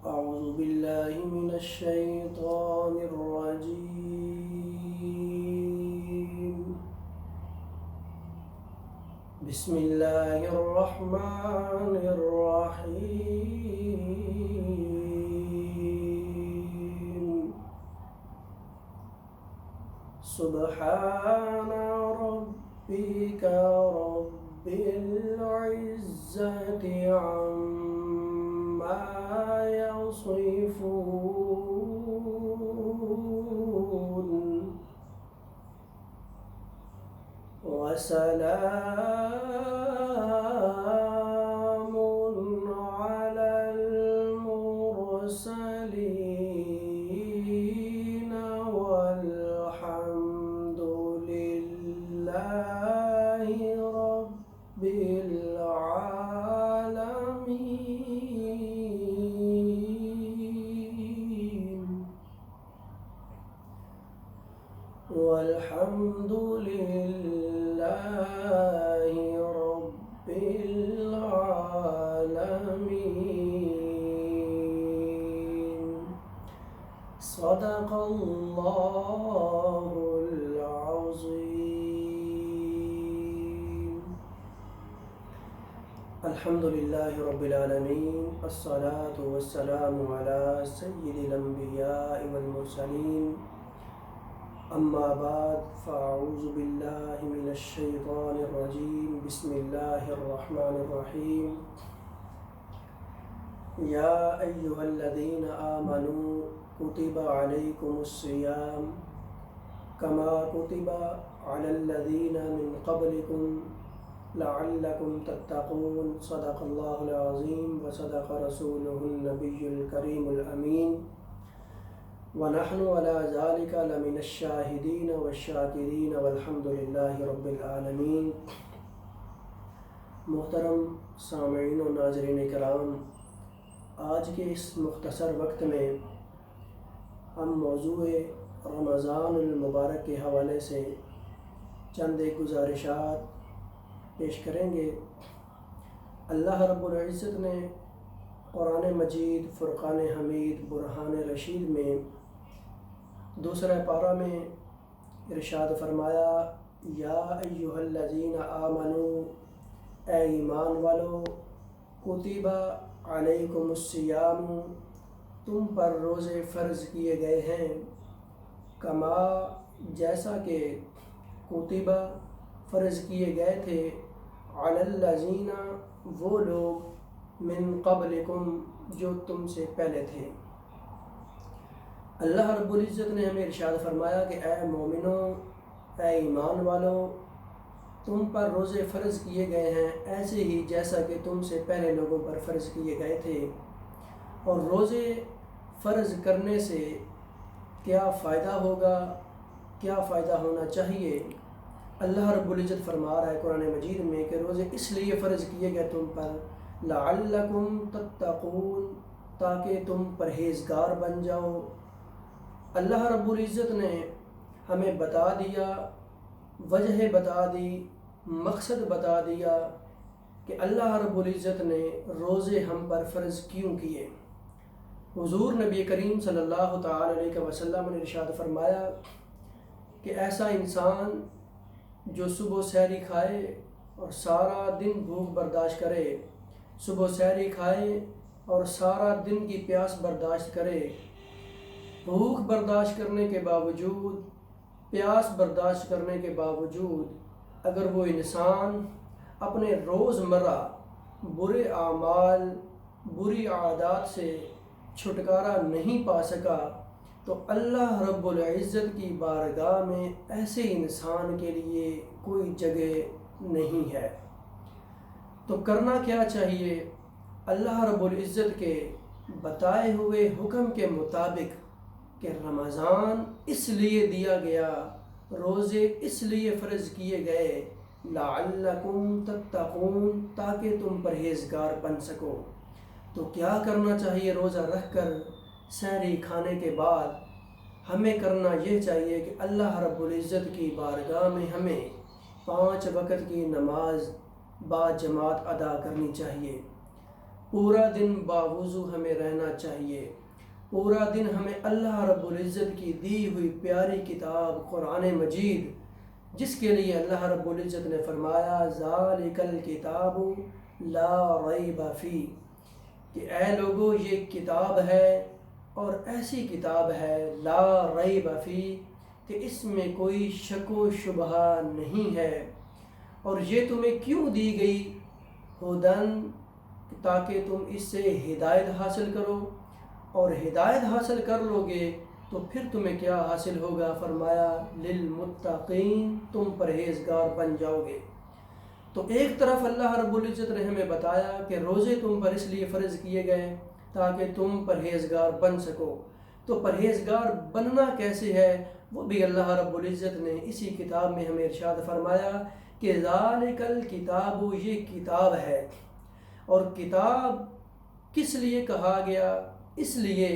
أعوذ بالله من الشيطان الرجيم. بسم الله الرحمن الرحيم. سبحان ربك رب العزة عما يصفون وسلام على المرسلين والحمد لله رب العالمين. والحمد لله رب العالمين. صدق الله العظيم. الحمد لله رب العالمين. الصلاة والسلام على سيد الأنبياء والمرسلين. أما بعد فأعوذ بالله من الشيطان الرجيم. بسم الله الرحمن الرحيم. يا أيها الذين آمنوا كتب عليكم الصيام كما كتب على الذين من قبلكم لعلكم تتقون. صدق الله العظيم وصدق رسوله النبي الكريم الأمين. ونحن على ذلك لمن الشاهدين والشاكرين والحمد لله رب العالمین. محترم سامعین و ناظرین کرام، آج کے اس مختصر وقت میں ہم موضوع رمضان المبارک کے حوالے سے چند ایک گزارشات پیش کریں گے. اللہ رب العزت نے قرآن مجید فرقان حمید برہان رشید میں دوسرا پارہ میں ارشاد فرمایا، یا ایھا الذین آمنوا، اے ایمان والو، کتب علیکم الصیام، تم پر روزے فرض کیے گئے ہیں، کما جیسا کہ کتب فرض کیے گئے تھے، علی الذین وہ لوگ، من قبلکم جو تم سے پہلے تھے. اللہ رب العزت نے ہمیں ارشاد فرمایا کہ اے مومنوں، اے ایمان والو، تم پر روزے فرض کیے گئے ہیں ایسے ہی جیسا کہ تم سے پہلے لوگوں پر فرض کیے گئے تھے. اور روزے فرض کرنے سے کیا فائدہ ہوگا، کیا فائدہ ہونا چاہیے؟ اللہ رب العزت فرما رہا ہے قرآن مجید میں کہ روزے اس لیے فرض کیے گئے تم پر، لعلکم تتقون، تاکہ تم پرہیزگار بن جاؤ. اللہ رب العزت نے ہمیں بتا دیا، وجہ بتا دی، مقصد بتا دیا کہ اللہ رب العزت نے روزے ہم پر فرض کیوں کیے. حضور نبی کریم صلی اللہ تعالی علیہ وسلم نے ارشاد فرمایا کہ ایسا انسان جو صبح سحری کھائے اور سارا دن بھوک برداشت کرے، صبح سحری کھائے اور سارا دن کی پیاس برداشت کرے، بھوک برداشت کرنے کے باوجود، پیاس برداشت کرنے کے باوجود اگر وہ انسان اپنے روزمرہ برے اعمال، بری عادات سے چھٹکارا نہیں پا سکا تو اللہ رب العزت کی بارگاہ میں ایسے انسان کے لیے کوئی جگہ نہیں ہے. تو کرنا کیا چاہیے؟ اللہ رب العزت کے بتائے ہوئے حکم کے مطابق کہ رمضان اس لیے دیا گیا، روزے اس لیے فرض کیے گئے، لعلکم تتقون، تاکہ تم پرہیزگار بن سکو. تو کیا کرنا چاہیے؟ روزہ رکھ کر سحری کھانے کے بعد ہمیں کرنا یہ چاہیے کہ اللہ رب العزت کی بارگاہ میں ہمیں 5 وقت کی نماز با جماعت ادا کرنی چاہیے. پورا دن باوضو ہمیں رہنا چاہیے، پورا دن ہمیں اللہ رب العزت کی دی ہوئی پیاری کتاب قرآن مجید، جس کے لیے اللہ رب العزت نے فرمایا ذالک الکتاب لا ریب فیہ، کہ اے لوگو یہ کتاب ہے اور ایسی کتاب ہے لا ریب فیہ کہ اس میں کوئی شک و شبہ نہیں ہے۔ اور یہ تمہیں کیوں دی گئی؟ ہدن، تاکہ تم اس سے ہدایت حاصل کرو، اور ہدایت حاصل کر لو گے تو پھر تمہیں کیا حاصل ہوگا؟ فرمایا للمتقین، تم پرہیزگار بن جاؤ گے۔ تو ایک طرف اللہ رب العزت نے ہمیں بتایا کہ روزے تم پر اس لیے فرض کیے گئے تاکہ تم پرہیزگار بن سکو۔ تو پرہیزگار بننا کیسے ہے وہ بھی اللہ رب العزت نے اسی کتاب میں ہمیں ارشاد فرمایا کہ ذالک الکتاب، یہ کتاب ہے۔ اور کتاب کس لیے کہا گیا؟ اس لیے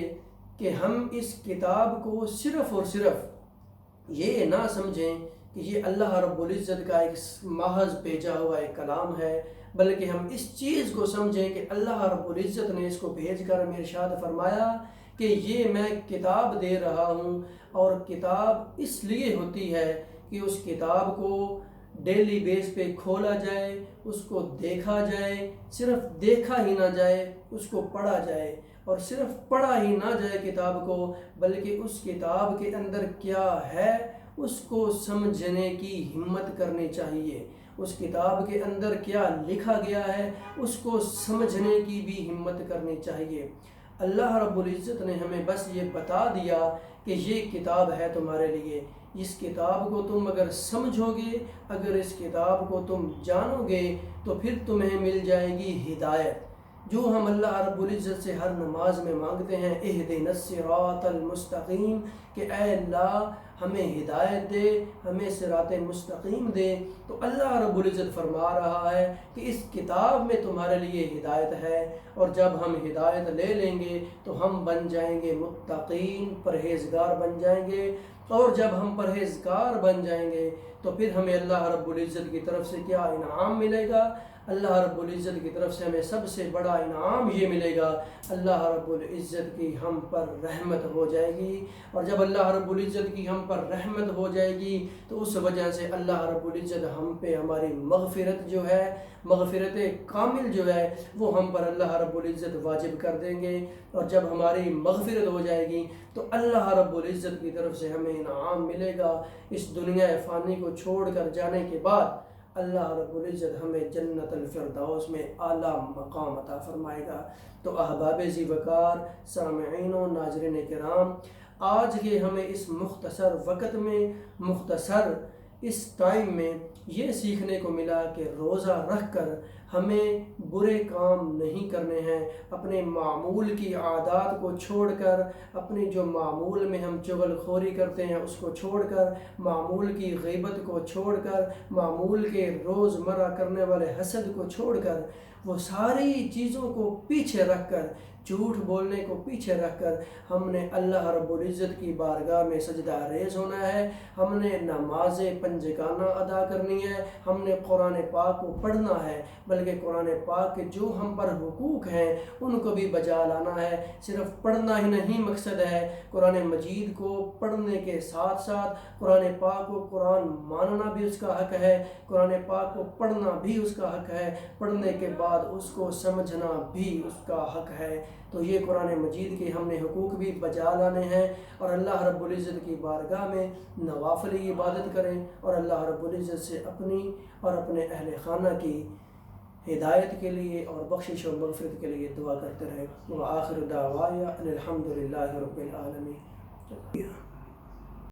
کہ ہم اس کتاب کو صرف اور صرف یہ نہ سمجھیں کہ یہ اللہ رب العزت کا ایک محض بھیجا ہوا ایک کلام ہے، بلکہ ہم اس چیز کو سمجھیں کہ اللہ رب العزت نے اس کو بھیج کر ہمیں ارشاد فرمایا کہ یہ میں کتاب دے رہا ہوں، اور کتاب اس لیے ہوتی ہے کہ اس کتاب کو ڈیلی بیس پہ کھولا جائے، اس کو دیکھا جائے، صرف دیکھا ہی نہ جائے، اس کو پڑھا جائے، اور صرف پڑھا ہی نہ جائے کتاب کو، بلکہ اس کتاب کے اندر کیا ہے اس کو سمجھنے کی ہمت کرنی چاہیے، اس کتاب کے اندر کیا لکھا گیا ہے اس کو سمجھنے کی بھی ہمت کرنی چاہیے۔ اللہ رب العزت نے ہمیں بس یہ بتا دیا کہ یہ کتاب ہے تمہارے لیے، اس کتاب کو تم اگر سمجھو گے، اگر اس کتاب کو تم جانو گے تو پھر تمہیں مل جائے گی ہدایت، جو ہم اللہ رب العزت سے ہر نماز میں مانگتے ہیں اہدنا الصراط المستقیم، کہ اے اللہ ہمیں ہدایت دے، ہمیں صراط مستقیم دے۔ تو اللہ رب العزت فرما رہا ہے کہ اس کتاب میں تمہارے لیے ہدایت ہے، اور جب ہم ہدایت لے لیں گے تو ہم بن جائیں گے متقین، پرہیزگار بن جائیں گے، اور جب ہم پرہیزگار بن جائیں گے تو پھر ہمیں اللہ رب العزت کی طرف سے کیا انعام ملے گا؟ اللہ رب العزت کی طرف سے ہمیں سب سے بڑا انعام یہ ملے گا، اللہ رب العزت کی ہم پر رحمت ہو جائے گی، اور جب اللہ رب العزت کی ہم پر رحمت ہو جائے گی تو اس وجہ سے اللہ رب العزت ہم پہ ہماری مغفرت جو ہے، مغفرت کامل جو ہے وہ ہم پر اللہ رب العزت واجب کر دیں گے، اور جب ہماری مغفرت ہو جائے گی تو اللہ رب العزت کی طرف سے ہمیں انعام ملے گا۔ اس دنیا فانی کو چھوڑ کر جانے کے بعد اللہ رب العزت ہمیں جنت الفردوس میں اعلیٰ مقام عطا فرمائے گا۔ تو احباب ذی وقار، سامعین و ناظرین کرام، آج کے ہمیں اس مختصر وقت میں، مختصر اس ٹائم میں یہ سیکھنے کو ملا کہ روزہ رکھ کر ہمیں برے کام نہیں کرنے ہیں، اپنے معمول کی عادات کو چھوڑ کر، اپنی جو معمول میں ہم چغل خوری کرتے ہیں اس کو چھوڑ کر، معمول کی غیبت کو چھوڑ کر، معمول کے روز مرہ کرنے والے حسد کو چھوڑ کر، وہ ساری چیزوں کو پیچھے رکھ کر، جھوٹ بولنے کو پیچھے رکھ کر ہم نے اللہ رب العزت کی بارگاہ میں سجدہ ریز ہونا ہے، ہم نے نماز پنجگانہ ادا کرنی ہے، ہم نے قرآن پاک کو پڑھنا ہے، بلکہ قرآن پاک کے جو ہم پر حقوق ہیں ان کو بھی بجا لانا ہے۔ صرف پڑھنا ہی نہیں مقصد ہے، قرآن مجید کو پڑھنے کے ساتھ ساتھ قرآن پاک کو قرآن ماننا بھی اس کا حق ہے، قرآن پاک کو پڑھنا بھی اس کا حق ہے، پڑھنے کے بعد اس کو سمجھنا بھی اس کا حق ہے۔ تو یہ قرآن مجید کے ہم نے حقوق بھی بجا لانے ہیں، اور اللہ رب العزت کی بارگاہ میں نوافلی عبادت کریں، اور اللہ رب العزت سے اپنی اور اپنے اہل خانہ کی ہدایت کے لیے اور بخشش و مغفرت کے لیے دعا کرتے رہیں۔ وآخر دعوایا ان الحمد للہ رب العالمین۔